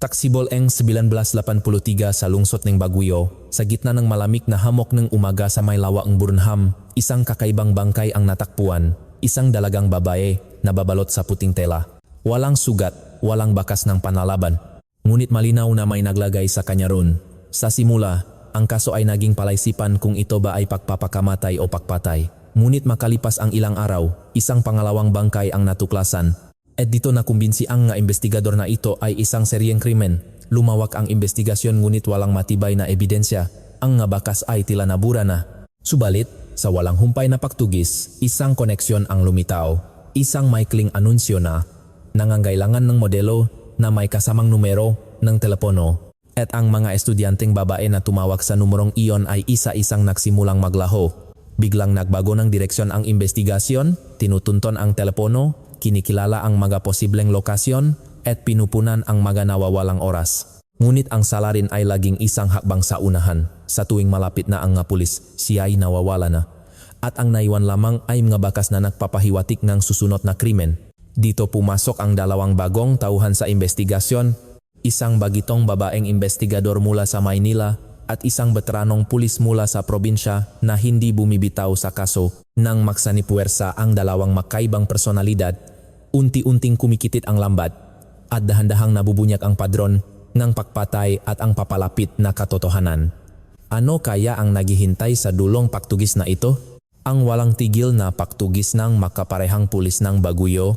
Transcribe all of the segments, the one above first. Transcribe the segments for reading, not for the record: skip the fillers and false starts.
Taksibol eng 1983 sa lungsod ng Baguio, sa gitna ng malamig na hamok ng umaga sa may lawa ng Burnham, isang kakaibang bangkay ang natakpuan, isang dalagang babae na babalot sa puting tela. Walang sugat, walang bakas ng panlalaban. Ngunit malinaw na may naglagay sa kanya ron. Sa simula, ang kaso ay naging palaisipan kung ito ba ay pagpapakamatay o pagpatay. Ngunit makalipas ang ilang araw, isang pangalawang bangkay ang natuklasan. At dito nakumbinsi ang nga investigador na ito ay isang seryeng krimen. Lumawak ang investigasyon ngunit walang matibay na ebidensya. Ang nga bakas ay tila nabura na. Subalit, sa walang humpay na pagtugis, isang koneksyon ang lumitaw. Isang maikling anunsyo na nangangailangan ng modelo na may kasamang numero ng telepono. At ang mga estudyanteng babae na tumawag sa numerong iyon ay isa-isang nagsimulang maglaho. Biglang nagbago ng direksyon ang investigasyon, tinutunton ang telepono, kinikilala ang mga posibleng lokasyon, at pinupunan ang mga nawawalang oras. Ngunit ang salarin ay laging isang hakbang sa unahan. Sa tuwing malapit na ang nga pulis, siya ay nawawala na. At ang naiwan lamang ay mga bakas na nagpapahiwatig ng susunod na krimen. Dito pumasok ang dalawang bagong tauhan sa investigasyon, isang bagitong babaeng investigador mula sa Maynila at isang veteranong pulis mula sa probinsya na hindi bumibitaw sa kaso. Nang maksanipuwersa ang dalawang makaibang personalidad, unti-unting kumikitit ang lambat at dahan-dahang nabubunyak ang padron ng pagpatay at ang papalapit na katotohanan. Ano kaya ang naghihintay sa dulong pagtugis na ito? Ang walang tigil na pagtugis ng makaparehang pulis ng Baguio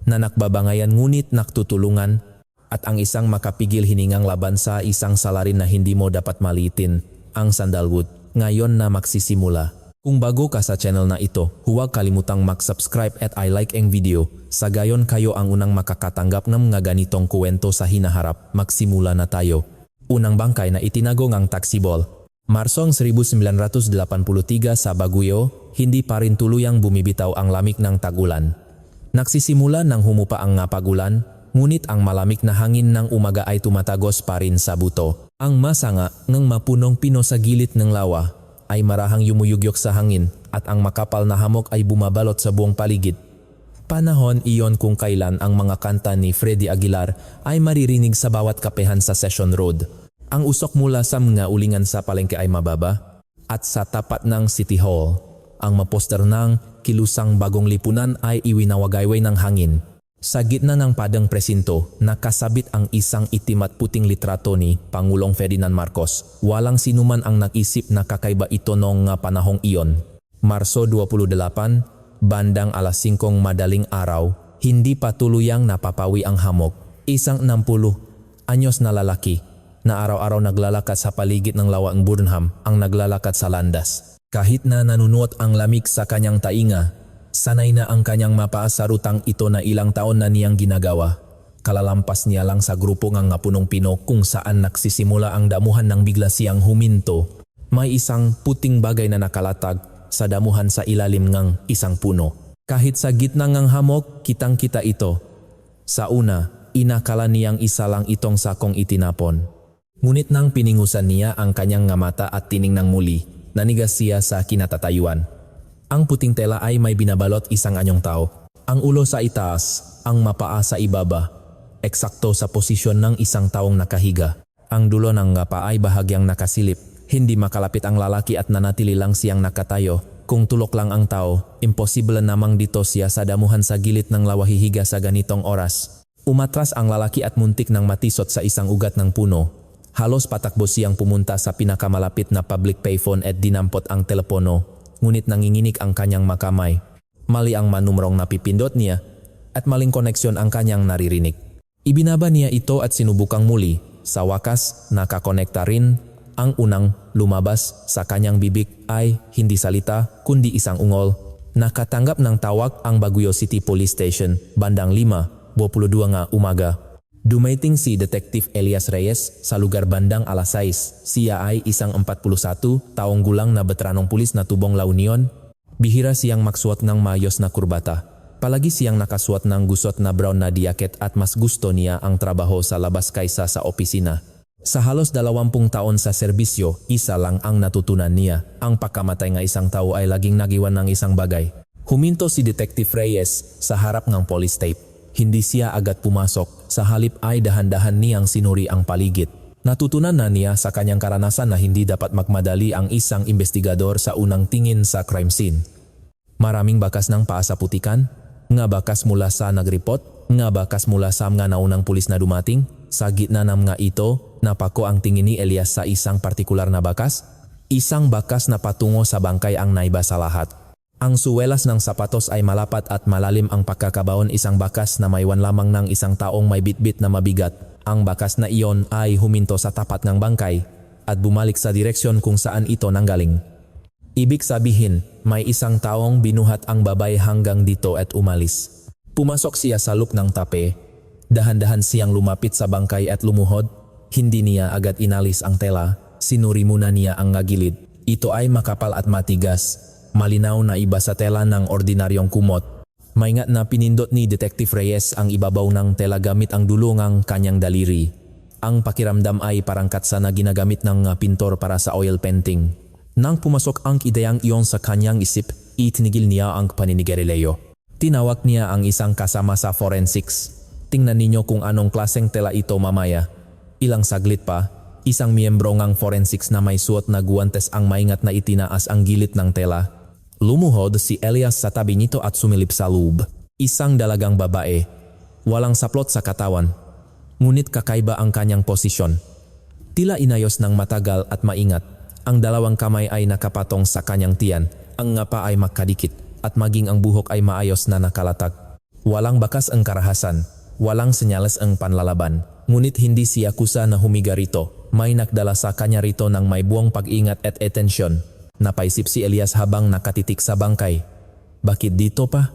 na nakbabangayan ngunit naktutulungan at ang isang makapigil hiningang laban sa isang salarin na hindi mo dapat maliitin, ang Sandalwood, ngayon na magsisimula. Kung bago ka sa channel na ito, huwag kalimutang mag-subscribe at i-like ang video. Sa gayon kayo ang unang makakatanggap ng mga ganitong kwento sa hinaharap. Magsimula na tayo. Unang bangkay na itinago ng taksibol. Marsong 1983 sa Baguio, hindi pa rin tuluyang bumibitaw ang lamig ng tag-ulan. Nagsisimula nang humupa ang pagulan, ngunit ang malamig na hangin ng umaga ay tumatagos pa rin sa buto. Ang masanga ng mapunong pino sa gilid ng lawa ay marahang yumuyugyok sa hangin at ang makapal na hamog ay bumabalot sa buong paligid. Panahon iyon kung kailan ang mga kanta ni Freddy Aguilar ay maririnig sa bawat kapehan sa Session Road. Ang usok mula sa mga ulingan sa palengke ay mababa at sa tapat ng City Hall, ang maposter ng kilusang bagong lipunan ay iwinawagayway ng hangin. Sa gitna ng padang presinto, nakasabit ang isang itim at puting litrato ni Pangulong Ferdinand Marcos. Walang sinuman ang nag-isip na kakaiba ito noong panahong iyon. Marso 28, bandang alas 5 madaling araw, hindi pa tuluyang napapawi ang hamog. Isang 60 anyos na lalaki na araw-araw naglalakad sa paligid ng lawa ng Burnham ang naglalakad sa landas. Kahit na nanunuot ang lamig sa kanyang tainga, sanay na ang kanyang mapaasarutang ito na ilang taon na niyang ginagawa. Kalalampas niya lang sa grupo ng punong pino kung saan nagsisimula ang damuhan ng bigla siyang huminto. May isang puting bagay na nakalatag sa damuhan sa ilalim ng isang puno. Kahit sa gitna ng hamog, kitang-kita ito. Sa una, inakala niyang isa lang itong sakong itinapon. Ngunit nang piningusan niya ang kanyang mata at tiningnan muli, nanigas siya sa kinatatayuan. Ang puting tela ay may binabalot isang anyong tao. Ang ulo sa itaas, ang mapaa sa ibaba. Eksakto sa posisyon ng isang taong nakahiga. Ang dulo ng paa ay bahagyang nakasilip. Hindi makalapit ang lalaki at nanatili lang siyang nakatayo. Kung tulok lang ang tao, imposible namang dito siya sa damuhan sa gilid ng lawa hihiga sa ganitong oras. Umatras ang lalaki at muntik nang matisot sa isang ugat ng puno. Halos patakbo siyang pumunta sa pinakamalapit na public payphone at dinampot ang telepono. Ngunit nanginginig ang kanyang makamay. Mali ang manumrong napipindot niya at maling koneksyon ang kanyang naririnig. Ibinaba niya ito at sinubukang muli. Sa wakas, nakakonekta rin. Ang unang lumabas sa kanyang bibig ay hindi salita kundi isang ungol. Nakatanggap ng tawag ang Baguio City Police Station bandang 5:22 nga umaga. Dumating si Detective Elias Reyes sa lugar bandang alas 6. Siya ay isang 41 taong gulang na veteranong pulis na tubong La Union. Bihira siyang magsuot ng mayos na kurbata. Palagi siyang nakasuot ng gusot na brown na diaket at mas gusto niya ang trabaho sa labas kaysa sa opisina. Sa halos 20 taon sa serbisyo, isa lang ang natutunan niya. Ang pagkamatay ng isang tao ay laging nagiwan ng isang bagay. Huminto si Detective Reyes sa harap ng police tape. Hindi siya agad pumasok, sa halip ay dahan-dahan niyang sinuri ang paligid. Natutunan na niya sa kanyang karanasan na hindi dapat magmadali ang isang investigador sa unang tingin sa crime scene. Maraming bakas ng paa sa putikan, nga bakas mula sa nagreport, nga bakas mula sa mga naunang pulis na dumating. Sa gitna ng mga ito, napako ang tingin ni Elias sa isang partikular na bakas. Isang bakas na patungo sa bangkay ang naiba sa lahat. Ang suwelas ng sapatos ay malapat at malalim ang pagkakabaon, isang bakas na maiwan lamang ng isang taong may bitbit na mabigat. Ang bakas na iyon ay huminto sa tapat ng bangkay at bumalik sa direksyon kung saan ito nanggaling. Ibig sabihin, may isang taong binuhat ang babae hanggang dito at umalis. Pumasok siya sa loop ng tape. Dahan-dahan siyang lumapit sa bangkay at lumuhod. Hindi niya agad inalis ang tela. Sinuri muna niya ang ngagilid. Ito ay makapal at matigas. Malinaw na iba sa tela ng ordinaryong kumot. Maingat na pinindot ni Detective Reyes ang ibabaw ng tela gamit ang dulungang kanyang daliri. Ang pakiramdam ay parang katsa na ginagamit ng pintor para sa oil painting. Nang pumasok ang ideyang iyon sa kanyang isip, itinigil niya ang paninigarilyo. Tinawag niya ang isang kasama sa forensics. Tingnan ninyo kung anong klaseng tela ito mamaya. Ilang saglit pa, isang miyembro ng forensics na may suot na guwantes ang maingat na itinaas ang gilid ng tela. Lumuhod si Elias sa tabi nito at sumilip sa loob. Isang dalagang babae. Walang saplot sa katawan. Ngunit kakaiba ang kanyang posisyon. Tila inayos ng matagal at maingat. Ang dalawang kamay ay nakapatong sa kanyang tiyan. Ang ngapa ay makadikit at maging ang buhok ay maayos na nakalatag. Walang bakas ang karahasan. Walang senyales ang panlalaban. Ngunit hindi siya kusa na humiga rito. May nagdala sa kanya rito ng may buong pag-ingat at atensyon. Napaisip si Elias habang nakatitik sa bangkay. Bakit dito pa?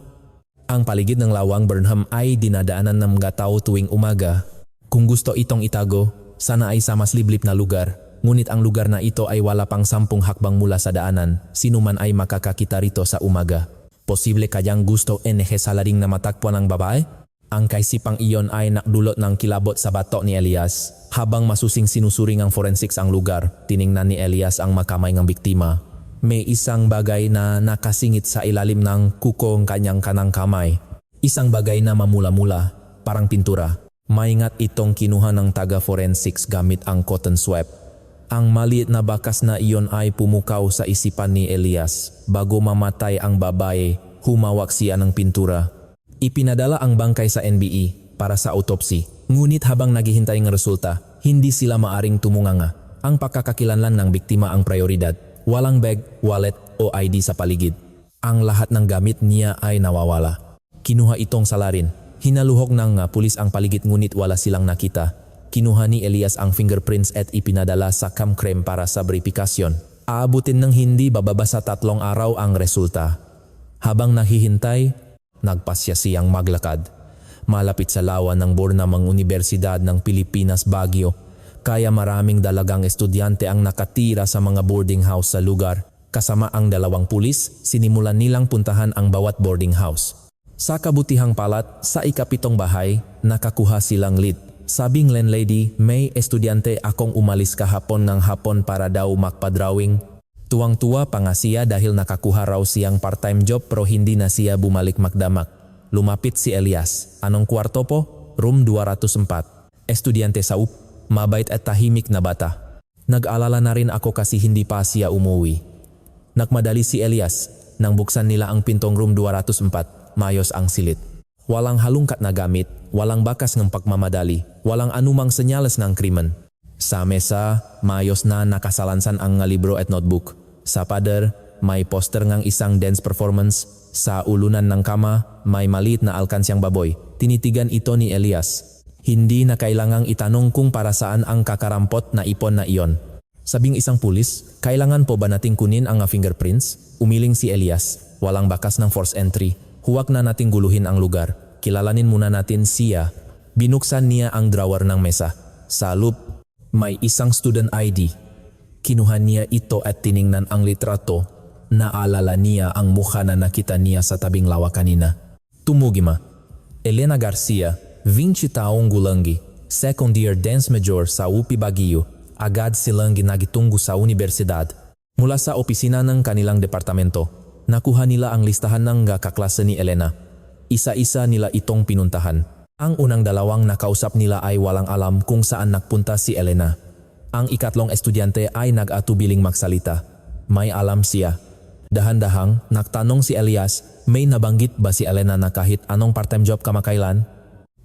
Ang paligid ng lawang Burnham ay dinadaanan ng mga tao tuwing umaga. Kung gusto itong itago, sana ay sa mas liblib na lugar. Ngunit ang lugar na ito ay wala pang 10 hakbang mula sa daanan. Sino man ay makakakita rito sa umaga. Posible kayang gusto salaring na matakpuan ng babae? Ang kaisipang iyon ay nakdulot ng kilabot sa batok ni Elias. Habang masusing sinusuring ang forensics ang lugar, tiningnan ni Elias ang makamay ng biktima. May isang bagay na nakasingit sa ilalim ng kuko ng kanyang kanang kamay. Isang bagay na mamula-mula, parang pintura. Maingat itong kinuha ng taga-forensics gamit ang cotton swab. Ang maliit na bakas na iyon ay pumukaw sa isipan ni Elias. Bago mamatay ang babae, humawak siya ng pintura. Ipinadala ang bangkay sa NBE para sa autopsy. Ngunit habang naghihintay ng resulta, hindi sila maaring tumunganga. Ang pagkakakilanlan ng biktima ang prioridad. Walang bag, wallet o ID sa paligid. Ang lahat ng gamit niya ay nawawala. Kinuha itong salarin. Hinaluhok ng pulis ang paligid ngunit wala silang nakita. Kinuha ni Elias ang fingerprints at ipinadala sa camcrem para sa verifikasyon. Aabutin ng hindi bababa sa 3 araw ang resulta. Habang naghihintay, nagpasya siyang maglakad. Malapit sa lawa ng Burnham Universidad ng Pilipinas, Baguio. Kaya maraming dalagang estudyante ang nakatira sa mga boarding house sa lugar. Kasama ang 2 pulis, sinimulan nilang puntahan ang bawat boarding house. Sa kabutihang palad, sa ika-7 bahay, nakakuha silang lead. Sabing landlady, may estudyante akong umalis kahapon ng hapon para daw magpa-drawing. Tuwang-tuwa pa nga siya dahil nakakuha raw siyang part-time job pero hindi na siya bumalik magdamak. Lumapit si Elias. Anong kwarto po? Room 204. Estudyante sa UP. Mabait at tahimik na bata. Nag-alala na rin ako kasi hindi pa siya umuwi. Nagmadali si Elias. Nang buksan nila ang pintong room 204, mayos ang silid. Walang halungkat na gamit, walang bakas ng pagmamadali, walang anumang senyales ng krimen. Sa mesa, mayos na nakasalansan ang libro at notebook. Sa pader, may poster ng isang dance performance. Sa ulunan ng kama, may maliit na alkansyang baboy. Tinitigan ito ni Elias. Hindi na kailangang itanong kung para saan ang kakarampot na ipon na iyon. Sabing isang pulis, kailangan po ba nating kunin ang fingerprints? Umiling si Elias. Walang bakas ng force entry. Huwag na nating guluhin ang lugar. Kilalanin muna natin siya. Binuksan niya ang drawer ng mesa. Sa loob, may isang student ID. Kinuha niya ito at tiningnan ang litrato. Naalala niya ang mukha na nakita niya sa tabing lawa kanina. Tumugima. Elena Garcia, 20 taong gulangi, second year dance major sa UP Baguio. Agad silang ginagitunggo sa universidad. Mula sa opisina ng kanilang departamento, nakuha nila ang listahan ng kaklase ni Elena. Isa-isa nila itong pinuntahan. Ang unang dalawang nakausap nila ay walang alam kung saan nagpunta si Elena. Ang ikatlong estudyante ay nag-atubiling magsalita. May alam siya. Dahan-dahang nagtanong si Elias, may nabanggit ba si Elena na kahit anong part-time job kamakailan?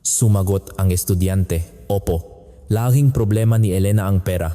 Sumagot ang estudyante, opo. Lahing problema ni Elena ang pera.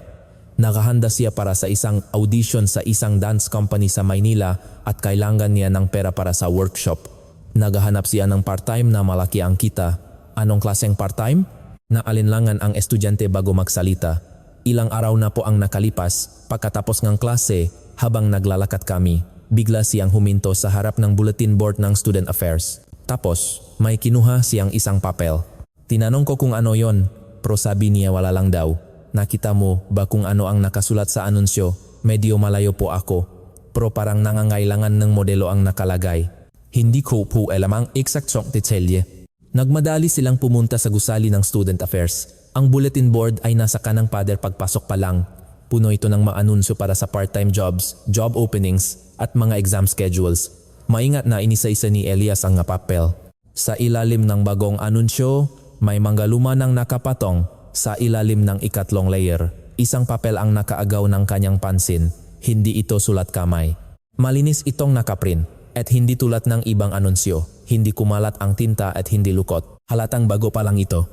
Nakahanda siya para sa isang audition sa isang dance company sa Maynila at kailangan niya ng pera para sa workshop. Naghahanap siya ng part-time na malaki ang kita. Anong klaseng part-time? Naalinlangan ang estudyante bago magsalita. Ilang araw na po ang nakalipas, pagkatapos ng klase, habang naglalakad kami, bigla siyang huminto sa harap ng bulletin board ng Student Affairs. Tapos, may kinuha siyang isang papel. Tinanong ko kung ano yon, pero sabi niya wala lang daw. Nakita mo ba kung ano ang nakasulat sa anunsyo? Medyo malayo po ako, pero parang nangangailangan ng modelo ang nakalagay. Hindi ko po alam ang eksaktong detalye. Nagmadali silang pumunta sa gusali ng Student Affairs. Ang bulletin board ay nasa kanang pader pagpasok pa lang. Puno ito ng mga anunsyo para sa part-time jobs, job openings, at mga exam schedules. Maingat na inisa-isa ni Elias ang papel. Sa ilalim ng bagong anunsyo, may manggaluma ng nakapatong. Sa ilalim ng ikatlong layer, isang papel ang nakaagaw ng kanyang pansin. Hindi ito sulat kamay. Malinis itong nakaprint at hindi tulad ng ibang anunsyo. Hindi kumalat ang tinta at hindi lukot. Halatang bago pa lang ito.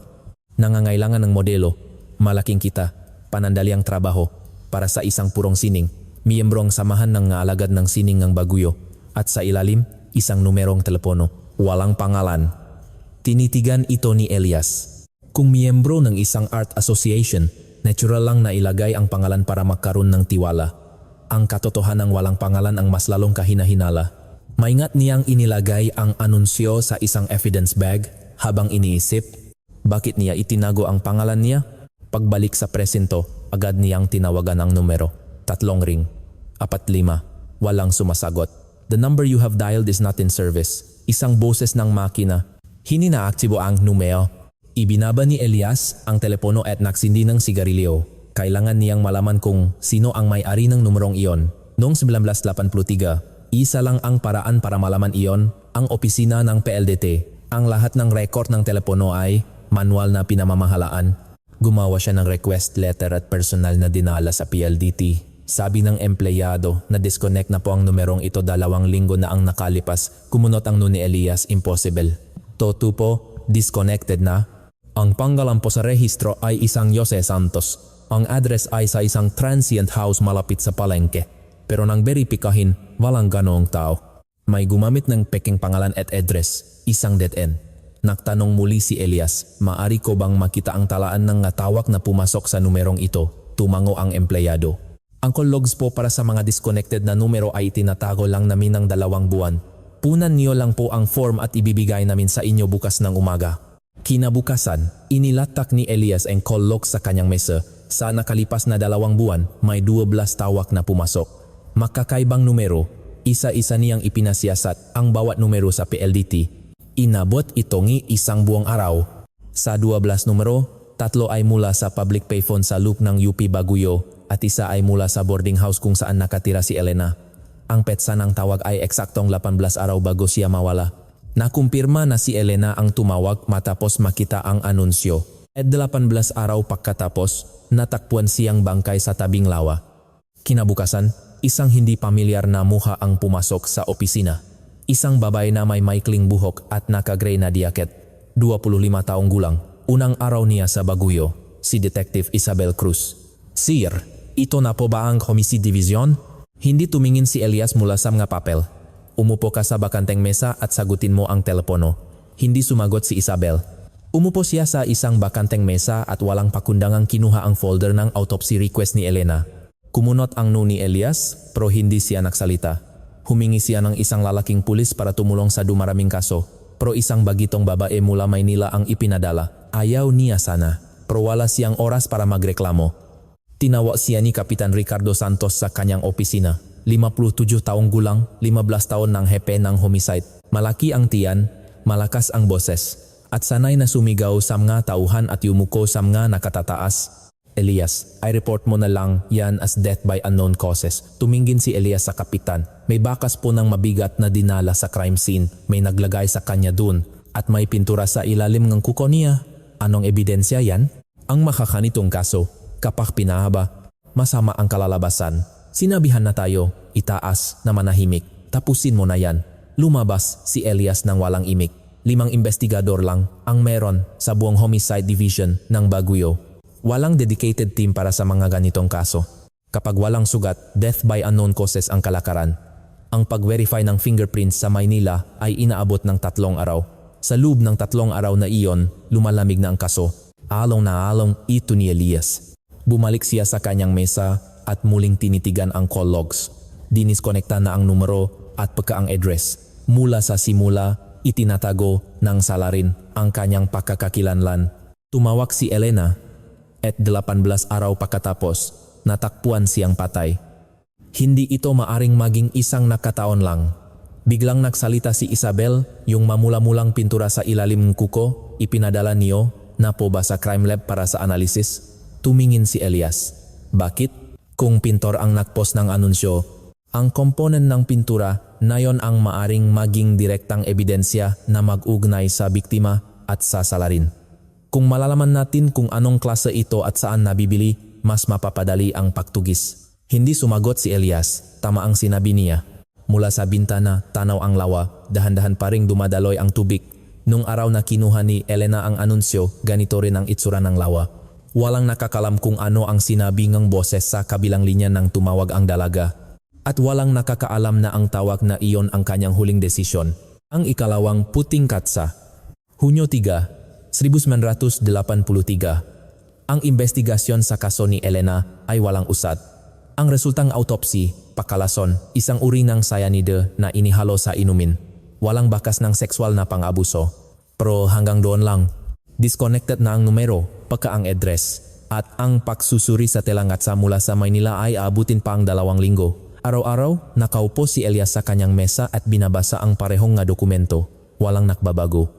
Nangangailangan ng modelo, malaking kita, panandaliang trabaho para sa isang purong sining. Miyembrong samahan ng alagad ng sining ng Baguio. At sa ilalim, isang numerong telepono. Walang pangalan. Tinitigan ito ni Elias. Kung miyembro ng isang art association, natural lang na ilagay ang pangalan para magkaroon ng tiwala. Ang katotohanan ng walang pangalan ang mas lalong kahinahinala. Maingat niyang inilagay ang anunsyo sa isang evidence bag habang iniisip, bakit niya itinago ang pangalan niya? Pagbalik sa presinto, agad niyang tinawagan ang numero. 3 ring. 45. Walang sumasagot. The number you have dialed is not in service. Isang boses ng makina. Hindi na-aktibo ang numero. Ibinaba ni Elias ang telepono at nagsindi ng sigarilyo. Kailangan niyang malaman kung sino ang may-ari ng numerong iyon. Noong 1983, isa lang ang paraan para malaman iyon, ang opisina ng PLDT. Ang lahat ng record ng telepono ay manual na pinamamahalaan. Gumawa siya ng request letter at personal na dinala sa PLDT. Sabi ng empleyado na disconnect na po ang numerong ito 2 linggo na ang nakalipas. Kumunot ang ni Elias, impossible. Toto po, disconnected na. Ang pangalan po sa rehistro ay isang Jose Santos. Ang address ay sa isang transient house malapit sa palengke. Pero nang beripikahin, walang ganoong tao. May gumamit ng peking pangalan at address, isang dead end. Nagtanong muli si Elias, maari ko bang makita ang talaan ng tawag na pumasok sa numerong ito? Tumango ang empleyado. Ang call logs po para sa mga disconnected na numero ay itinatago lang namin ng 2 buwan. Punan niyo lang po ang form at ibibigay namin sa inyo bukas ng umaga. Kinabukasan, inilatak ni Elias ang call log sa kanyang mesa. Sa nakalipas na 2 buwan, may 12 tawag na pumasok. Makakaibang numero, isa-isa niyang ipinasiyasat ang bawat numero sa PLDT. Inabot ito ng 1 buong araw. Sa 12 numero, 3 ay mula sa public payphone sa loop ng UP Baguio at isa ay mula sa boarding house kung saan nakatira si Elena. Ang petsa ng tawag ay eksaktong 18 araw bago siya mawala. Nakumpirma na si Elena ang tumawag matapos makita ang anunsyo. At 18 araw pagkatapos, natakpuan siyang bangkay sa tabing lawa. Kinabukasan, isang hindi pamilyar na mukha ang pumasok sa opisina. Isang babae na may maikling buhok at naka-gray na jacket. 25 taong gulang. Unang araw niya sa Baguio, si Detective Isabel Cruz. Sir, ito na po ba ang Homicide Division? Hindi tumingin si Elias mula sa mga papel. Umupo ka sa bakanteng mesa at sagutin mo ang telepono. Hindi sumagot si Isabel. Umupo siya sa isang bakanteng mesa at walang pakundangang kinuha ang folder ng autopsy request ni Elena. Kumunot ang ni Elias, pero hindi siya nagsalita. Humingi siya ng isang lalaking pulis para tumulong sa dumaraming kaso, pero isang bagitong babae mula Maynila ang ipinadala. Ayaw niya sana, pero wala siyang oras para magreklamo. Tinawag siya ni Kapitan Ricardo Santos sa kanyang opisina. 57 taong gulang, 15 taon ng hepe ng homicide. Malaki ang tiyan, malakas ang boses, at sanay na sumigaw sa mga tauhan at yumuko sa mga nakatataas. Elias, ay report mo na lang yan as death by unknown causes. Tumingin si Elias sa kapitan. May bakas po ng mabigat na dinala sa crime scene. May naglagay sa kanya dun. At may pintura sa ilalim ng kuko niya. Anong ebidensya yan? Ang makakanitong kaso, kapag pinahaba, masama ang kalalabasan. Sinabihan na tayo, itaas na manahimik. Tapusin mo na yan. Lumabas si Elias ng walang imik. 5 investigador lang ang meron sa buong homicide division ng Baguio. Walang dedicated team para sa mga ganitong kaso. Kapag walang sugat, death by unknown causes ang kalakaran. Ang pag-verify ng fingerprints sa Maynila ay inaabot ng 3 araw. Sa loob ng 3 araw na iyon, lumalamig na ang kaso. Along na along ito ni Elias. Bumalik siya sa kanyang mesa at muling tinitigan ang call logs. Diniskonekta na ang numero at pagka ang address. Mula sa simula, itinatago ng salarin ang kanyang pagkakakilanlan. Tumawag si Elena at 18 araw pagkatapos, natakpuan siyang patay. Hindi ito maaring maging isang nakataon lang. Biglang nagsalita si Isabel, yung mamula-mulang pintura sa ilalim ng kuko, ipinadala niyo na po ba sa crime lab para sa analysis? Tumingin si Elias. Bakit? Kung pintor ang nagpost ng anunsyo, ang komponen ng pintura na yon ang maaring maging direktang ebidensya na mag-ugnay sa biktima at sa salarin. Kung malalaman natin kung anong klase ito at saan nabibili, mas mapapadali ang pagtugis. Hindi sumagot si Elias, tama ang sinabi niya. Mula sa bintana, tanaw ang lawa, dahan-dahan pa ring dumadaloy ang tubig. Nung araw na kinuha ni Elena ang anunsyo, ganito rin ang itsura ng lawa. Walang nakakalam kung ano ang sinabi ng boses sa kabilang linya nang tumawag ang dalaga. At walang nakakaalam na ang tawag na iyon ang kanyang huling desisyon. Ang ikalawang puting katsa. Hunyo 3, 1983. Ang investigasyon sa kaso ni Elena ay walang usad. Ang resultang autopsy, pakalason, isang uri ng cyanide na inihalo sa inumin. Walang bakas ng sexual na pang-abuso. Pero hanggang doon lang. Disconnected na ang numero, pagka ang address. At ang pagsusuri sa telangatsa mula sa Maynila ay abutin pa ang 2 linggo. Araw-araw, nakaupo si Elias sa kanyang mesa at binabasa ang parehong nga dokumento. Walang nakbabago.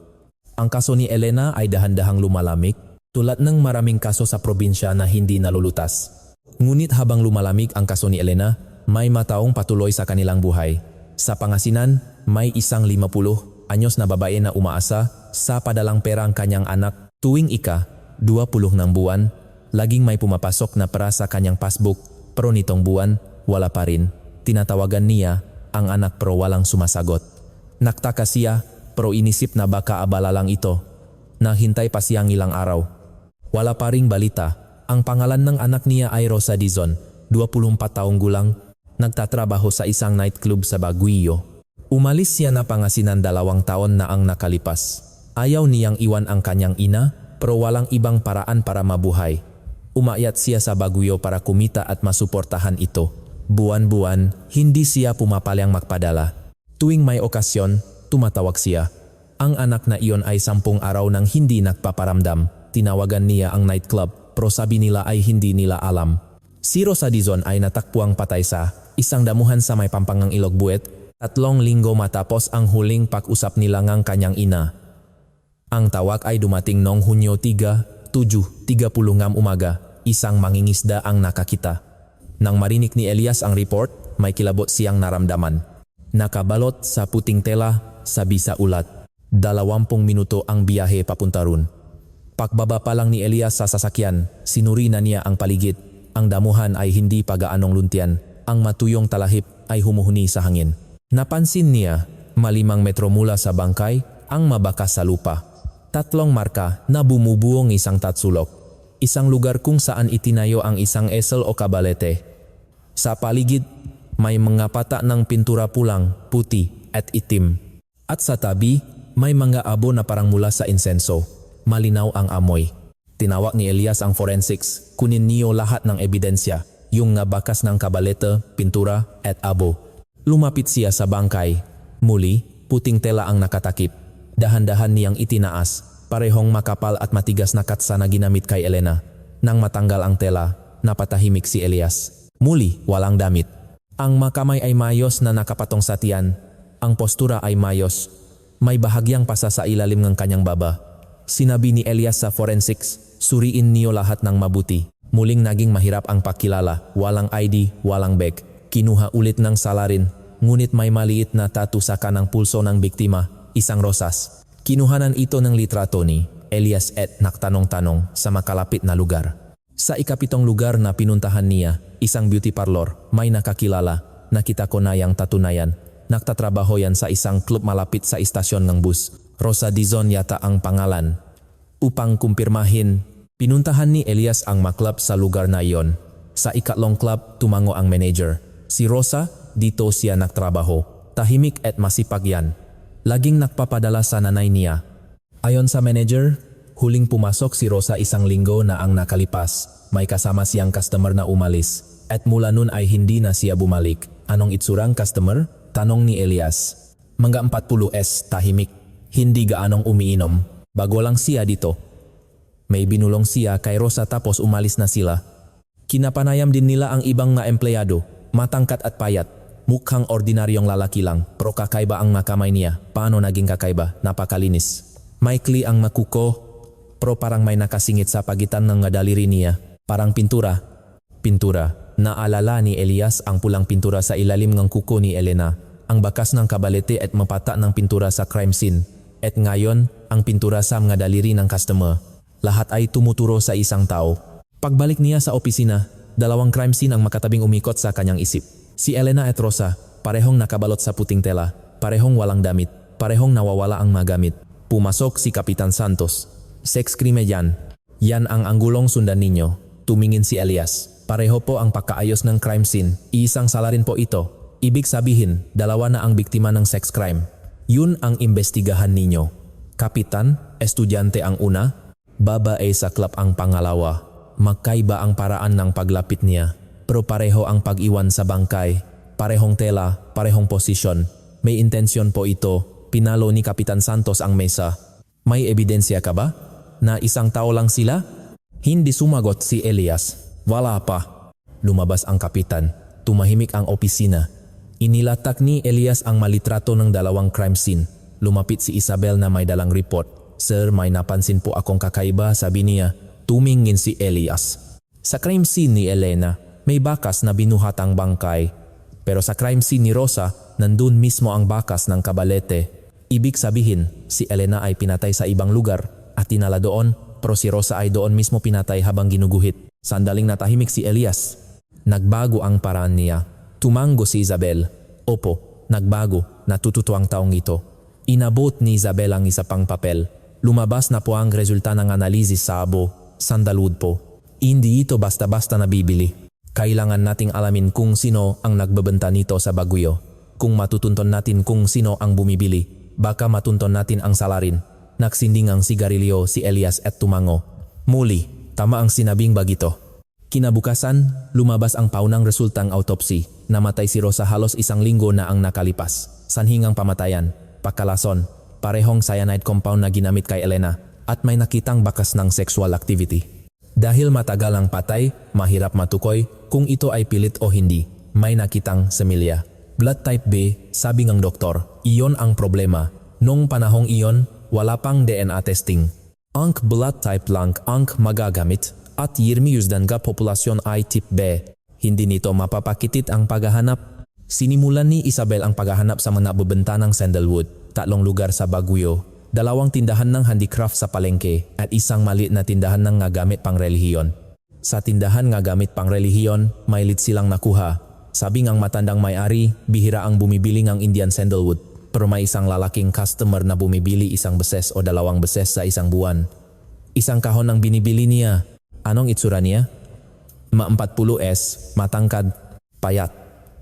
Ang kaso ni Elena ay dahan-dahang lumalamig, tulad ng maraming kaso sa probinsya na hindi nalulutas. Ngunit habang lumalamig ang kaso ni Elena, may mataong patuloy sa kanilang buhay. Sa Pangasinan, may isang 50 anyos na babae na umaasa sa padalang pera ang kanyang anak. Tuwing ika-20 ng buwan, laging may pumapasok na pera sa kanyang passbook, pero nitong buwan, wala pa rin. Tinatawagan niya ang anak pero walang sumasagot. Naktaka siya pero inisip na baka abala lang ito. Nahintay pa siyang ilang araw. Wala pa ring balita. Ang pangalan ng anak niya ay Rosa Dizon, 24 taong gulang, nagtatrabaho sa isang nightclub sa Baguio. Umalis siya na Pangasinan 2 taon na ang nakalipas. Ayaw niyang iwan ang kanyang ina pero walang ibang paraan para mabuhay. Umakyat siya sa Baguio para kumita at masuportahan ito. Buwan-buwan, hindi siya pumapalyang magpadala. Tuwing may okasyon, tumatawag siya. Ang anak na iyon ay 10 araw nang hindi nagpaparamdam. Tinawagan niya ang nightclub, pero sabi nila ay hindi nila alam. Si Rosa Dizon ay natakpuang patay sa isang damuhan sa may Pampangang Ilog Buet, 3 linggo matapos ang huling pag-usap nila ng kanyang ina. Ang tawag ay dumating noong Hunyo 3, 7:30 umaga, isang mangingisda ang nakakita. Nang marinig ni Elias ang report, may kilabot siyang naramdaman. Nakabalot sa puting tela, sabi sa ulat. 20 minuto ang biyahe papunta ron. Pagbaba pa lang ni Elias sa sasakyan, sinuri na niya ang paligid. Ang damuhan ay hindi pa gaanong luntian. Ang matuyong talahip ay humuhuni sa hangin. Napansin niya, 5 metro mula sa bangkay, ang mabakas sa lupa. 3 marka na bumubuong isang tatsulok. Isang lugar kung saan itinayo ang isang esel o kabalete. Sa paligid, may mga pata ng pintura pulang, puti at itim. At sa tabi, may mga abo na parang mula sa insenso. Malinaw ang amoy. Tinawag ni Elias ang forensics. Kunin niyo lahat ng ebidensya. Yung nga bakas ng kabalete, pintura at abo. Lumapit siya sa bangkay. Muli, puting tela ang nakatakip. Dahan-dahan niyang itinaas. Parehong makapal at matigas na katsa na ginamit kay Elena. Nang matanggal ang tela, napatahimik si Elias. Muli, walang damit. Ang makamay ay mayos na nakapatong sa tiyan. Ang postura ay mayos. May bahagyang pasa sa ilalim ng kanyang baba. Sinabi ni Elias sa forensics, suriin niyo lahat ng mabuti. Muling naging mahirap ang pakilala, walang ID, walang bag. Kinuha ulit ng salarin, ngunit may maliit na tattoo sa kanang pulso ng biktima, isang rosas. Kinuhanan ito ng litrato ni Elias at nagtanong-tanong sa makalapit na lugar. Sa ikapitong lugar na pinuntahan niya, isang beauty parlor, may nakakilala, nakita ko na yang tattoo na yan. Nagtatrabaho yan sa isang club malapit sa istasyon ng bus. Rosa Dizon yata ang pangalan. Upang kumpirmahin, pinuntahan ni Elias ang maklub sa lugar na iyon. Sa ikatlong club, tumango ang manager. Si Rosa, dito siya nagtrabaho. Tahimik at masipag yan. Laging nagpapadala sa nanay niya. Ayon sa manager, huling pumasok si Rosa isang linggo na ang nakalipas. May kasama siyang customer na umalis. At mula nun ay hindi na siya bumalik. Anong itsurang customer? Tanong ni Elias. Mga 40s, tahimik. Hindi gaanong umiinom. Bago lang siya dito. May binulong siya kay Rosa tapos umalis na sila. Kinapanayam din nila ang ibang na empleyado. Matangkat at payat. Mukhang ordinaryong lalaki lang, pero kakaiba ang makamay niya. Paano naging kakaiba? Napakalinis. Maikli ang makuko, pero parang may nakasingit sa pagitan ng daliri niya. Parang pintura. Pintura. Naalala ni Elias ang pulang pintura sa ilalim ng kuko ni Elena. Ang bakas ng kabalete at mapata ng pintura sa crime scene. At ngayon, ang pintura sa mga daliri ng customer. Lahat ay tumuturo sa isang tao. Pagbalik niya sa opisina, dalawang crime scene ang makatabing umikot sa kanyang isip. Si Elena at Rosa, parehong nakabalot sa puting tela, parehong walang damit, parehong nawawala ang magamit. Pumasok si Kapitan Santos. Sex crime yan. Yan ang anggulong sundan ninyo. Tumingin si Elias. Pareho po ang pagkaayos ng crime scene. Iisang salarin po ito. Ibig sabihin, dalawa na ang biktima ng sex crime. Yun ang imbestigahan ninyo. Kapitan, estudyante ang una, babae sa club ang pangalawa. Magkaiba ang paraan ng paglapit niya. Pero pareho ang pag-iwan sa bangkay. Parehong tela, parehong posisyon. May intensyon po ito. Pinalo ni Kapitan Santos ang mesa. May ebidensya ka ba? Na isang tao lang sila? Hindi sumagot si Elias. Wala pa. Lumabas ang kapitan. Tumahimik ang opisina. Inilatak ni Elias ang malitrato ng dalawang crime scene. Lumapit si Isabel na may dalang report. Sir, may napansin po akong kakaiba, sabi niya. Tumingin si Elias. Sa crime scene ni Elena, may bakas na binuhatang bangkay. Pero sa crime scene ni Rosa, nandun mismo ang bakas ng kabalete. Ibig sabihin, si Elena ay pinatay sa ibang lugar at tinala doon, pero si Rosa ay doon mismo pinatay habang ginuguhit. Sandaling natahimik si Elias. Nagbago ang paraan niya. Tumango si Isabel. Opo, nagbago. Natututo ang taong ito. Inabot ni Isabel ang isa pang papel. Lumabas na po ang resulta ng analisis sa abo. Sandalwood po. Hindi ito basta-basta nabibili. Kailangan nating alamin kung sino ang nagbebenta nito sa Baguio. Kung matutunton natin kung sino ang bumibili, baka matunton natin ang salarin. Nagsinding ang sigarilyo si Elias at tumango. Muli, tama ang sinabing bagito. Kinabukasan, lumabas ang paunang resultang autopsy. Namatay si Rosa halos isang linggo na ang nakalipas. Sanhingang pamatayan, pakalason, parehong cyanide compound na ginamit kay Elena at may nakitang bakas ng sexual activity. Dahil matagal ang patay, mahirap matukoy kung ito ay pilit o hindi. May nakitang semilya. Blood type B, sabi ng doktor, iyon ang problema. Nung panahong iyon, wala pang DNA testing. Ang blood type lang ang magagamit at yirmiusdan ka populasyon ay type B. Hindi nito mapapakitit ang paghahanap. Sinimulan ni Isabel ang paghahanap sa mga bebenta ng sandalwood, 3 lugar sa Baguio, 2 tindahan ng handicraft sa palengke at isang maliit na tindahan ng gamit pang relihiyon. Sa tindahan ng gamit pang relihiyon, may lead silang nakuha. Sabi ng matandang may-ari, bihira ang bumibili ng Indian sandalwood. Pero may isang lalaking customer na bumibili 1 beses o 2 beses sa isang buwan. Isang kahon ang binibili niya. Anong itsura niya? 40s, matangkad, payat.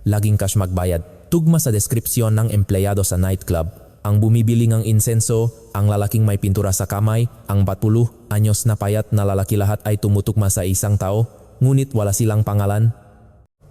Laging cash magbayad. Tugma sa deskripsyon ng empleyado sa nightclub. Ang bumibili ng insenso, ang lalaking may pintura sa kamay, ang 40 anyos na payat na lalaki lahat ay tumutugma sa isang tao, ngunit wala silang pangalan.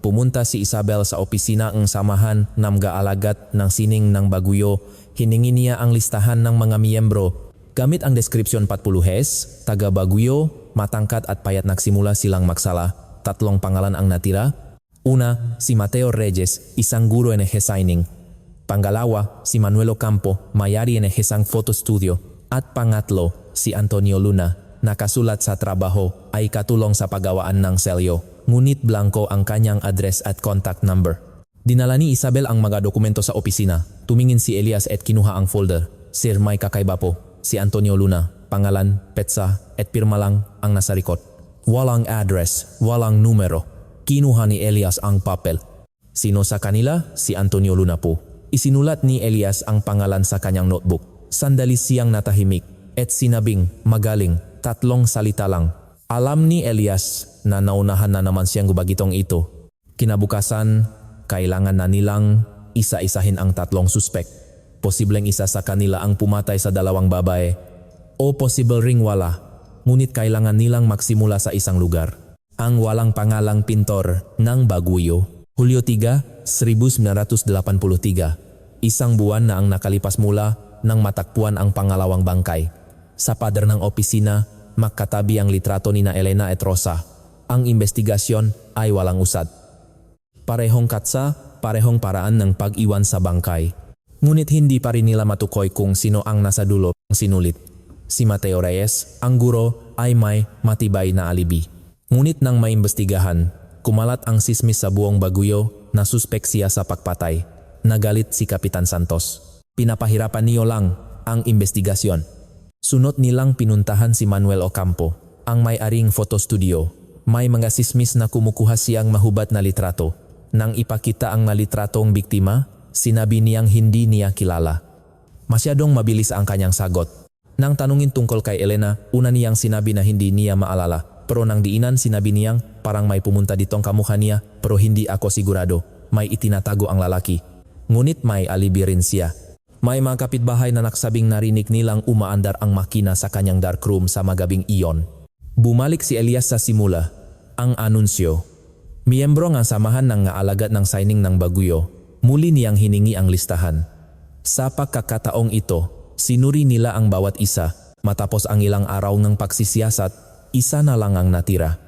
Pumunta si Isabel sa opisina ng samahan ng gaalagat ng sining ng Baguio. Hiningi niya ang listahan ng mga miyembro. Gamit ang deskripsyon 40s, taga Baguio, matangkad at payat nagsimula silang magsala. 3 pangalan ang natira. Una, si Mateo Reyes, isang guro en signing. Pangalawa, si Manuel Ocampo, may-ari en isang photo studio. At pangatlo, si Antonio Luna, nakasulat sa trabaho ay katulong sa paggawaan ng selyo, ngunit blanco ang kanyang address at contact number. Dinala ni Isabel ang mga dokumento sa opisina. Tumingin si Elias at kinuha ang folder. Sir, may kakaiba po. Si Antonio Luna, pangalan, petsa, at pirma lang ang nasa likod. Walang address, walang numero. Kinuha ni Elias ang papel. Sino sa kanila? Si Antonio Luna po. Isinulat ni Elias ang pangalan sa kanyang notebook. Sandali siyang natahimik at sinabing magaling, 3 salita lang. Alam ni Elias na naunahan na naman siyang gubagitong ito. Kinabukasan, kailangan na nilang isa-isahin ang 3 suspek. Posibleng isa sa kanila ang pumatay sa 2 babae o posible ring wala. Ngunit kailangan nilang magsimula sa isang lugar. Ang walang pangalang pintor ng Baguio. Hulyo 3, 1983. Isang buwan na ang nakalipas mula nang matakpuan ang pangalawang bangkay. Sa pader ng opisina, magkatabi ang litrato ni na Elena at Rosa. Ang investigasyon ay walang usad. Parehong katsa, parehong paraan ng pag-iwan sa bangkay. Ngunit hindi pa rin nila matukoy kung sino ang nasa dulo ng sinulit. Si Mateo Reyes, ang guro, ay may matibay na alibi. Ngunit nang maimbestigahan, kumalat ang sismis sa buong Baguio na suspek siya sa pagpatay. Nagalit si Kapitan Santos. Pinapahirapan niyo lang ang investigasyon. Sunod nilang pinuntahan si Manuel Ocampo, ang may-aring photo studio. May mga sismis na kumukuha siyang mahubad na litrato. Nang ipakita ang nalitratong biktima, sinabi niyang hindi niya kilala. Masyadong mabilis ang kanyang sagot. Nang tanungin tungkol kay Elena, una niyang sinabi na hindi niya maalala. Pero nang diinan sinabi niyang parang may pumunta ditong kamukha niya pero hindi ako sigurado. May itinatago ang lalaki. Ngunit may alibi rin siya. May mga kapitbahay na nagsabing narinig nilang umaandar ang makina sa kanyang dark room sa magabing iyon. Bumalik si Elias sa simula. Ang anunsyo. Miyembro ng samahan ng ngaalagad ng signing ng Baguio. Muli niyang hiningi ang listahan. Sa pagkakataong ito, sinuri nila ang bawat isa. Matapos ang ilang araw ng pagsisiyasat, isa na lang ang natira.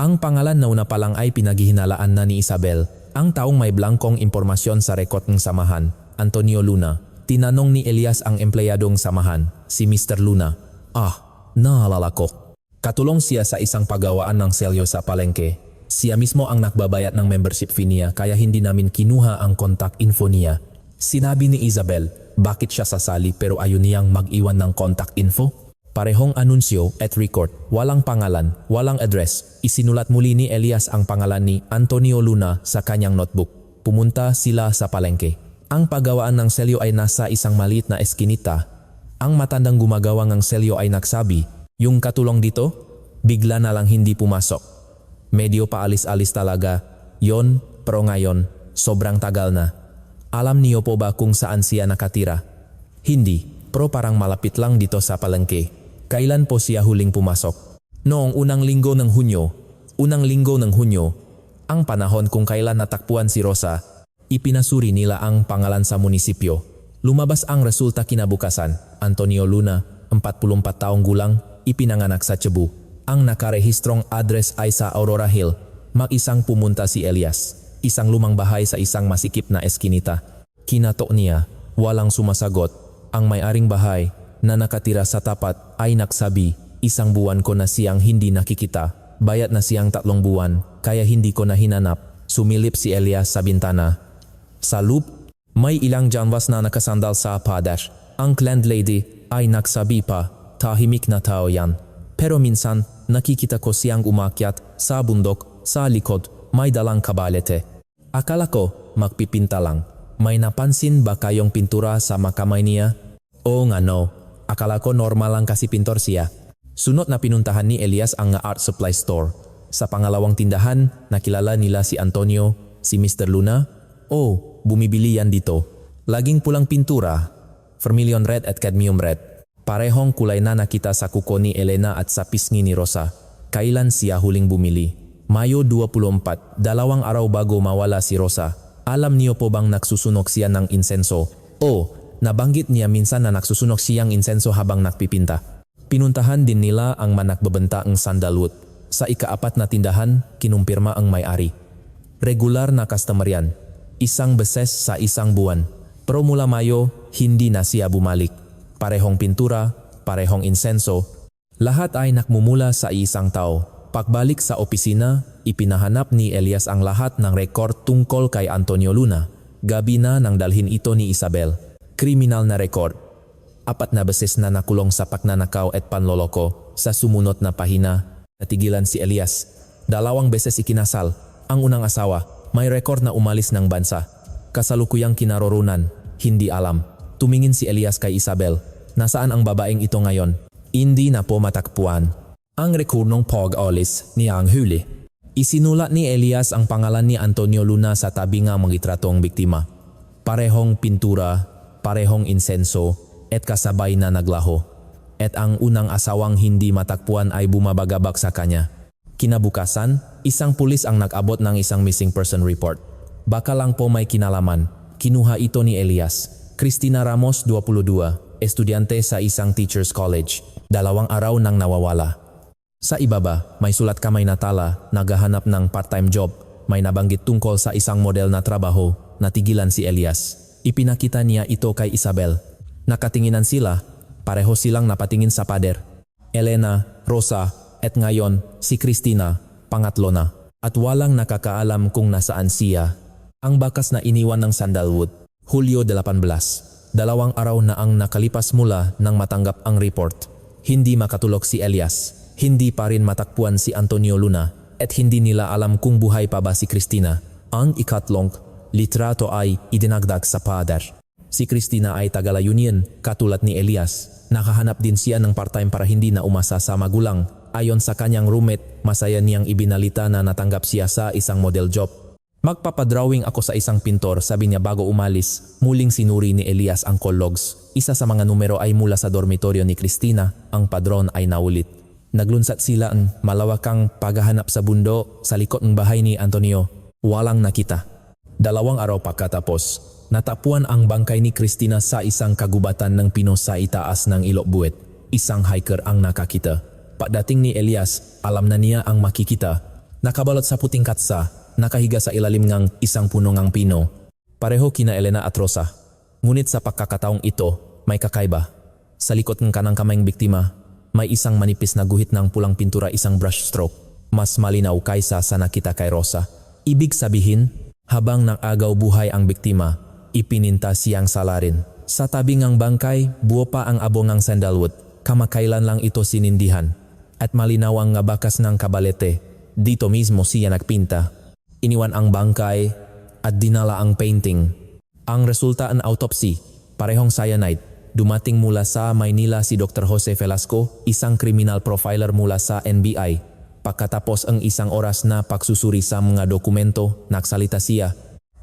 Ang pangalan na una pa lang ay pinaghihinalaan na ni Isabel, ang taong may blankong impormasyon sa rekord ng samahan, Antonio Luna. Tinanong ni Elias ang empleyadong samahan, si Mr. Luna. Naalala ko. Katulong siya sa isang paggawaan ng selyo sa palengke. Siya mismo ang nakbabayad ng membership fee niya kaya hindi namin kinuha ang contact info niya. Sinabi ni Isabel, bakit siya sasali pero ayaw niyang mag-iwan ng contact info? Parehong anunsyo at record, walang pangalan, walang address. Isinulat muli ni Elias ang pangalan ni Antonio Luna sa kanyang notebook. Pumunta sila sa palengke. Ang paggawaan ng selyo ay nasa isang maliit na eskinita. Ang matandang gumagawa ng selyo ay nagsabi, yung katulong dito, bigla na lang hindi pumasok. Medyo paalis-alis talaga, yon, pero ngayon, sobrang tagal na. Alam niyo po ba kung saan siya nakatira? Hindi, pero parang malapit lang dito sa palengke. Kailan po siya huling pumasok? Noong unang linggo ng Hunyo, ang panahon kung kailan natakpuan si Rosa, ipinasuri nila ang pangalan sa munisipyo. Lumabas ang resulta kinabukasan. Antonio Luna, 44 taong gulang, ipinanganak sa Cebu. Ang nakarehistrong address ay sa Aurora Hill. Mag-isang pumunta si Elias. Isang lumang bahay sa isang masikip na eskinita. Kinatok niya, walang sumasagot. Ang may-aring bahay na nakatira sa tapat ay nagsabi, 1 buwan ko na siyang hindi nakikita. Bayat na siyang 3 buwan, kaya hindi ko na hinanap. Sumilip si Elias sa bintana. Sa loop, may ilang janwas na nakasandal sa padash. Ang landlady ay nagsabi pa, tahimik na tao yan. Pero minsan, nakikita ko siyang umakyat sa bundok, sa likod, may dalang kabalete. Akala ko, magpipinta lang. May napansin ba kayong pintura sa makamay niya? Oo nga no. Akala ko normal lang kasi pintor siya. Sunod na pinuntahan ni Elias ang art supply store. Sa pangalawang tindahan, nakilala nila si Antonio, si Mr. Luna. Bumibili yan dito. Laging pulang pintura, vermilion red at cadmium red. Parehong kulay na nakita sa kuko ni Elena at sa pisngi ni Rosa. Kailan siya huling bumili? Mayo 24, 2 araw bago mawala si Rosa. Alam niyo po bang nagsusunog siya ng insenso? Nabanggit niya minsan na nagsusunog siyang insenso habang nagpipinta. Pinuntahan din nila ang managbebenta ng sandalwood. Sa ika-4 na tindahan, kinumpirma ang may-ari. Regular na customer yan. 1 beses sa 1 buwan. Pero mula Mayo, hindi na siya bumalik. Parehong pintura, parehong insenso. Lahat ay nakmumula sa isang tao. Pagbalik sa opisina, ipinahanap ni Elias ang lahat ng rekord tungkol kay Antonio Luna. Gabi na nang dalhin ito ni Isabel. Kriminal na rekord. 4 na beses na nakulong sa pagnanakaw at panloloko. Sa sumunod na pahina, natigilan si Elias. 2 beses ikinasal. Ang unang asawa, may rekord na umalis ng bansa. Kasalukuyang kinaroroonan, hindi alam. Tumingin si Elias kay Isabel. Nasaan ang babaeng ito ngayon? Hindi na po matakpuan. Ang rekordong pag-alis niya ang huli. Isinulat ni Elias ang pangalan ni Antonio Luna sa tabi ng mga litratong biktima. Parehong pintura, parehong insenso, at kasabay na naglaho. At ang unang asawang hindi matakpuan ay bumabagabak sa kanya. Kinabukasan, isang pulis ang nag-abot ng isang missing person report. Baka lang po may kinalaman. Kinuha ito ni Elias. Cristina Ramos, 22, estudyante sa isang teacher's college. 2 araw nang nawawala. Sa ibaba, may sulat kamay na tala, naghahanap ng part-time job. May nabanggit tungkol sa isang model na trabaho. Natigilan si Elias. Ipinakita niya ito kay Isabel. Nakatinginan sila. Pareho silang napatingin sa pader. Elena, Rosa, at ngayon si Cristina, pangatlo na. At walang nakakaalam kung nasaan siya. Ang bakas na iniwan ng sandalwood. Hulyo 18. 2 araw na ang nakalipas mula nang matanggap ang report. Hindi makatulog si Elias. Hindi pa rin matakpuan si Antonio Luna. At hindi nila alam kung buhay pa ba si Cristina. Ang ikatlong litrato ay idinagdag sa pader. Si Cristina ay taga-Layunin, katulad ni Elias. Nakahanap din siya ng part-time para hindi na umasa sa magulang. Ayon sa kanyang roommate, masaya niyang ibinalita na natanggap siya sa isang model job. Magpapadrawing ako sa isang pintor, sabi niya bago umalis. Muling sinuri ni Elias ang call logs. Isa sa mga numero ay mula sa dormitoryo ni Cristina. Ang padron ay naulit. Naglunsat sila ang malawakang paghahanap sa bundo sa likod ng bahay ni Antonio. Walang nakita. 2 araw pagkatapos, natapuan ang bangkay ni Cristina sa isang kagubatan ng pino sa itaas ng Ilok Buwet. Isang hiker ang nakakita. Pagdating ni Elias, alam na niya ang makikita. Nakabalot sa puting katsa, nakahiga sa ilalim ng isang puno ng pino. Pareho kina Elena at Rosa. Ngunit sa pagkakataong ito, may kakaiba. Sa likod ng kanang kamayng biktima, may isang manipis na guhit ng pulang pintura, isang brush stroke. Mas malinaw kaysa sa nakita kay Rosa. Ibig sabihin, habang nang-agaw buhay ang biktima, ipininta siyang salarin. Sa tabi ng bangkay, buo pa ang abo ng sandalwood. Kamakailan lang ito sinindihan. At malinaw ang bakas ng kabalete. Dito mismo siya nagpinta. Iniwan ang bangkay at dinala ang painting. Ang resulta ang autopsy, parehong cyanide. Dumating mula sa Maynila si Dr. Jose Velasco, isang criminal profiler mula sa NBI. Pagkatapos ang isang oras na pagsusuri sa mga dokumento, nagsalita siya.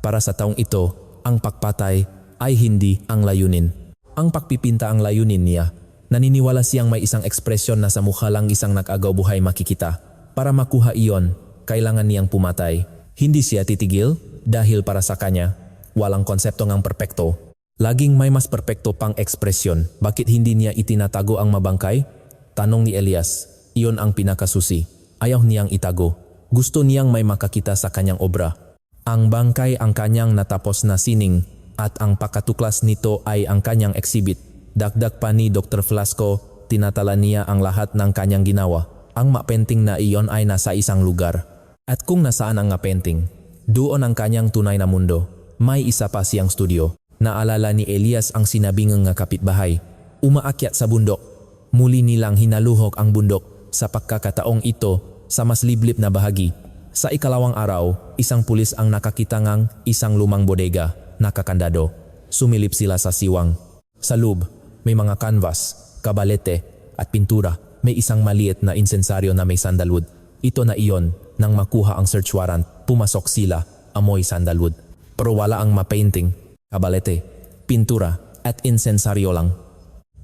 Para sa taong ito, ang pagpatay ay hindi ang layunin. Ang pagpipinta ang layunin niya. Naniniwala siyang may isang ekspresyon na sa mukha lang isang nag-agaw buhay makikita. Para makuha iyon, kailangan niyang pumatay. Hindi siya titigil dahil para sa kanya, walang konsepto ng perpekto. Laging may mas perpekto pang ekspresyon. Bakit hindi niya itinatago ang mabangkay? Tanong ni Elias. Iyon ang pinakasusi. Ayaw niyang itago. Gusto niyang may makakita sa kanyang obra. Ang bangkay ang kanyang natapos na sining at ang pakatuklas nito ay ang kanyang exhibit. Dagdag pa ni Dr. Velasco, tinatala niya ang lahat ng kanyang ginawa. Ang mapenting na iyon ay nasa isang lugar. At kung nasaan ang painting, doon ang kanyang tunay na mundo. May isa pa siyang studio. Naalala ni Elias ang sinabi ng kapitbahay. Umaakyat sa bundok. Muli nilang hinaluhok ang bundok. Sa pagkakataong ito, sa mas liblib na bahagi. Sa ikalawang araw, isang pulis ang nakakita ng isang lumang bodega, nakakandado. Sumilip sila sa siwang. Sa loob, may mga canvas, kabalete, at pintura. May isang maliit na insensaryo na may sandalwood. Ito na iyon, nang makuha ang search warrant, pumasok sila, amoy sandalwood. Pero wala ang mapainting, kabalete, pintura, at insensaryo lang.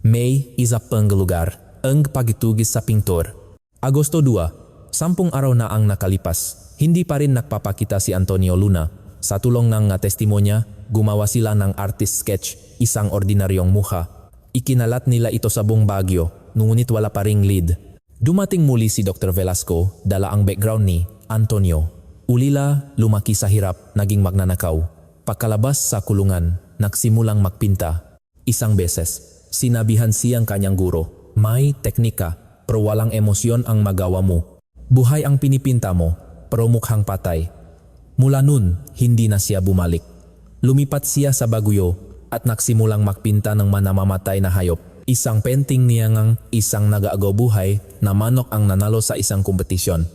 May isa pang lugar, ang pagitugis sa pintor. Agosto 2, 10 araw na ang nakalipas. Hindi pa rin nagpapakita si Antonio Luna. Sa tulong ng testimonya, gumawa sila ng artist sketch, isang ordinaryong mukha. Ikinalat nila ito sa buong Baguio, ngunit wala pa ring lead. Dumating muli si Dr. Velasco, dala ang background ni Antonio. Ulila, lumaki sa hirap, naging magnanakaw. Pagkalabas sa kulungan, nagsimulang magpinta. Isang beses, sinabihan siyang kanyang guro, may teknika, pero walang emosyon ang magawa mo. Buhay ang pinipinta mo, pero mukhang patay. Mula nun, hindi na siya bumalik. Lumipat siya sa Baguio at nagsimulang magpinta ng manamamatay na hayop. Isang painting niya ngang isang nag-aagaw buhay na manok ang nanalo sa isang kompetisyon.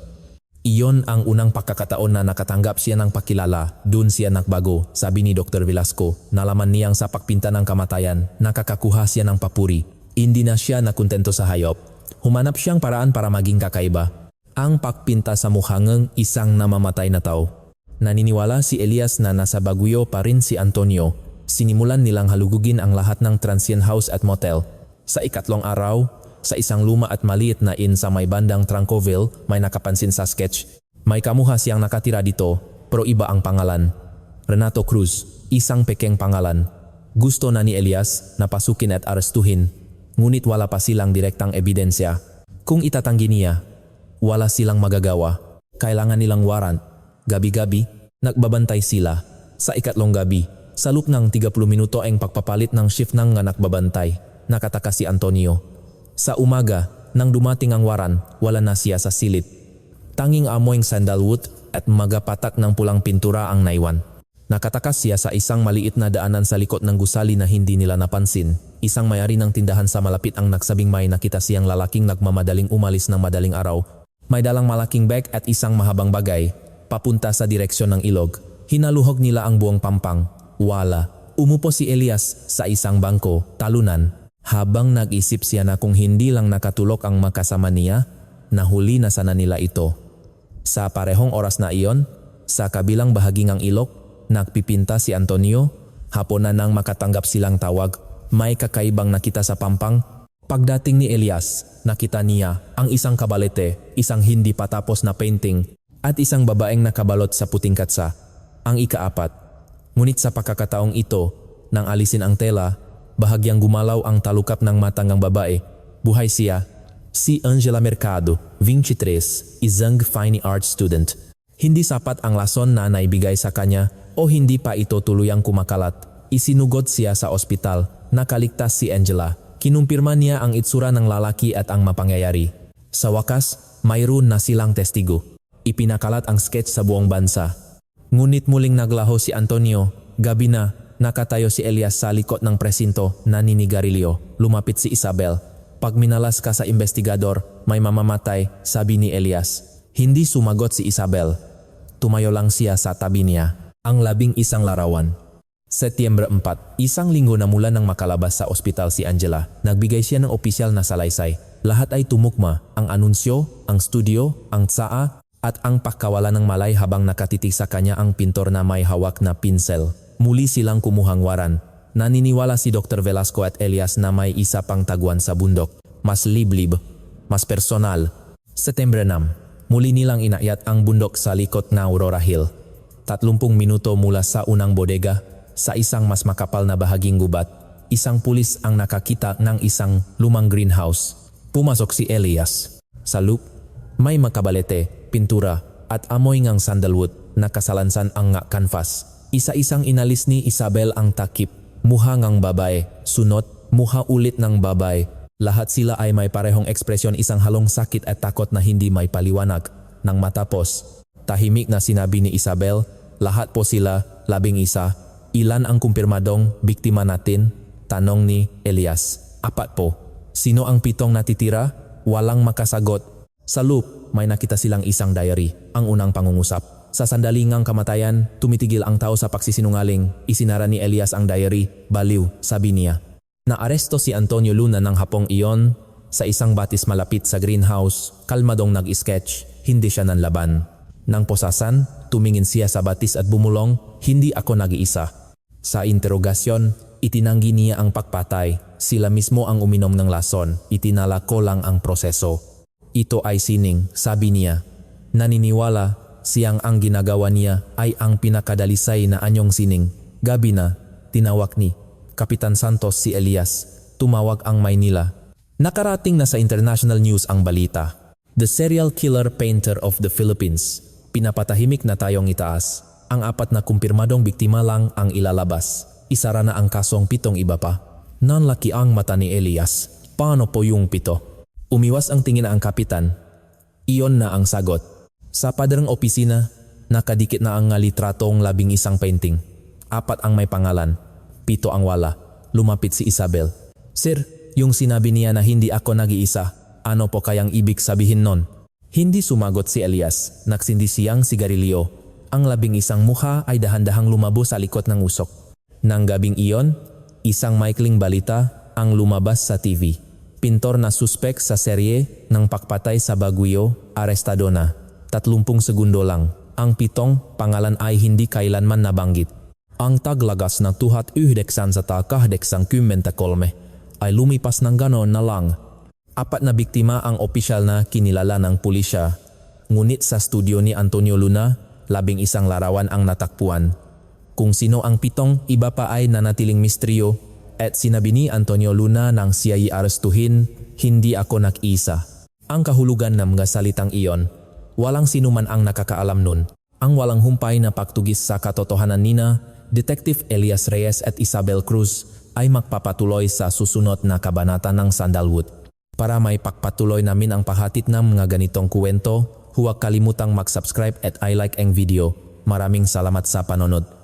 Iyon ang unang pagkakataon na nakatanggap siya ng pakilala, dun siya nagbago, sabi ni Dr. Velasco. Nalaman niyang sa pagpinta ng kamatayan, nakakakuha siya ng papuri. Hindi na siya nakontento sa hayop. Humanap siyang paraan para maging kakaiba. Ang pagpinta sa mukhangang isang namamatay na tao. Naniniwala si Elias na nasa Baguio pa rin si Antonio. Sinimulan nilang halugugin ang lahat ng transient house at motel. Sa ikatlong araw, sa isang luma at maliit na inn sa may bandang Trancoville, may nakapansin sa sketch. May kamuha siyang nakatira dito, pero iba ang pangalan. Renato Cruz, isang pekeng pangalan. Gusto na ni Elias na pasukin at arestuhin, ngunit wala pa silang direktang ebidensya. Kung itatanggi niya, wala silang magagawa. Kailangan nilang warrant. Gabi-gabi, nagbabantay sila. Sa ikatlong gabi, sa loop ng 30 minuto ang pagpapalit ng shift ng nagbabantay, nakataka si Antonio. Sa umaga, nang dumating ang waran, wala na siya sa silid. Tanging amoy sandalwood at magapatak ng pulang pintura ang naiwan. Nakatakas siya sa isang maliit na daanan sa likod ng gusali na hindi nila napansin. Isang may-ari ng tindahan sa malapit ang nagsabing may nakita siyang lalaking nagmamadaling umalis ng madaling araw. May dalang malaking bag at isang mahabang bagay, papunta sa direksyon ng ilog. Hinaluhog nila ang buong pampang. Wala. Umupo si Elias sa isang bangko, talunan. Habang nag-isip siya na kung hindi lang nakatulog ang makasama niya, nahuli na sana nila ito. Sa parehong oras na iyon, sa kabilang bahagi ng ilog, nagpipinta si Antonio. Hapon na nang makatanggap silang tawag, may kakaibang nakita sa pampang. Pagdating ni Elias, nakita niya ang isang kabalete, isang hindi patapos na painting, at isang babaeng nakabalot sa puting katsa. Ang ikaapat, ngunit sa pagkakataong ito, nang alisin ang tela, bahagyang gumalaw ang talukap ng matang ng babae. Buhay siya. Si Angela Mercado, 23, isang fine art student. Hindi sapat ang lason na naibigay sa kanya o hindi pa ito tuluyang kumakalat. Isinugod siya sa ospital. Nakaligtas si Angela. Kinumpirma niya ang itsura ng lalaki at ang mapangyayari. Sa wakas, mayroon na silang testigo. Ipinakalat ang sketch sa buong bansa. Ngunit muling naglaho si Antonio. Gabi na, nakatayo si Elias sa likod ng presinto, naninigarilyo. Lumapit si Isabel. Pag minalas ka sa investigador, may mamamatay, sabi ni Elias. Hindi sumagot si Isabel. Tumayo lang siya sa tabi niya. Ang 11 larawan. Setyembre 4, isang linggo na mula nang makalabas sa ospital si Angela, nagbigay siya ng opisyal na salaysay. Lahat ay tumukma, ang anunsyo, ang studio, ang tsaa, at ang pagkawala ng malay habang nakatitig sa kanya ang pintor na may hawak na pinsel. Muli silang kumuhang waran. Naniniwala si Dr. Velasco at Elias na may isa pang tagwan sa bundok. Mas liblib, mas personal. Setyembre 6, muli nilang inayat ang bundok sa likod na Aurora Hill. 30 minuto mula sa unang bodega, sa isang mas makapal na bahaging gubat, isang pulis ang nakakita ng isang lumang greenhouse. Pumasok si Elias. Sa loop, may makabalete, pintura, at amoy ng sandalwood na kasalansan ang canvas. Isa-isang inalis ni Isabel ang takip. Muha ng babae, sunod, muha ulit ng babae. Lahat sila ay may parehong ekspresyon, isang halong sakit at takot na hindi may paliwanag. Nang matapos, tahimik na sinabi ni Isabel, lahat po sila, 11. Ilan ang kumpirmadong biktima natin? Tanong ni Elias. 4 po. Sino ang 7 natitira? Walang makasagot. Sa loop, may nakita silang isang diary, ang unang pangungusap. Sa sandali ngang kamatayan, tumitigil ang tao sa pagsisinungaling. Isinara ni Elias ang diary. Baliw, sabi niya. Naaresto si Antonio Luna ng hapong iyon sa isang batis malapit sa greenhouse. Kalmadong nag-sketch, hindi siya nanlaban. Nang posasan, tumingin siya sa batis at bumulong, hindi ako nag-iisa. Sa interogasyon, itinanggi niya ang pagpatay. Sila mismo ang uminom ng lason. Itinala ko lang ang proseso. Ito ay sining, sabi niya. Naniniwala siyang ang ginagawa niya ay ang pinakadalisay na anyong sining. Gabi na, tinawag ni Kapitan Santos si Elias. Tumawag ang Maynila. Nakarating na sa international news ang balita. The serial killer painter of the Philippines. Pinapatahimik na tayong itaas. Ang 4 na kumpirmadong biktima lang ang ilalabas. Isara na ang kasong 7 iba pa. Nanlaki ang mata ni Elias. Paano po yung 7? Umiwas ang tingin na ang kapitan. Iyon na ang sagot. Sa paderang opisina, nakadikit na ang litratong 11 painting. 4 ang may pangalan, 7 ang wala. Lumapit si Isabel. Sir, yung sinabi niya na hindi ako nag-iisa, ano po kayang ibig sabihin nun? Hindi sumagot si Elias. Nagsindi siyang sigarilyo. Ang 11 mukha ay dahan-dahang lumabo sa likod ng usok. Nang gabing iyon, isang maikling balita ang lumabas sa TV. Pintor na suspek sa serye ng pagpatay sa Baguio, arestado na. 30 segundo lang. Ang 7 pangalan ay hindi kailanman nabanggit. Ang taglagas ng 1993 ay lumipas ng ganon na lang. 4 na biktima ang opisyal na kinilala ng pulisya. Ngunit sa studio ni Antonio Luna, 11 larawan ang natakpuan. Kung sino ang 7, iba pa ay nanatiling misteryo at sinabi ni Antonio Luna nang siya'y arestuhin, hindi ako nag-isa. Ang kahulugan ng mga salitang iyon, walang sino man ang nakakaalam nun. Ang walang humpay na pagtugis sa katotohanan nina, Detective Elias Reyes at Isabel Cruz ay magpapatuloy sa susunod na kabanata ng Sandalwood. Para may pagpatuloy namin ang pahatid ng mga ganitong kwento, huwag kalimutang mag-subscribe at i-like ang video. Maraming salamat sa panonood.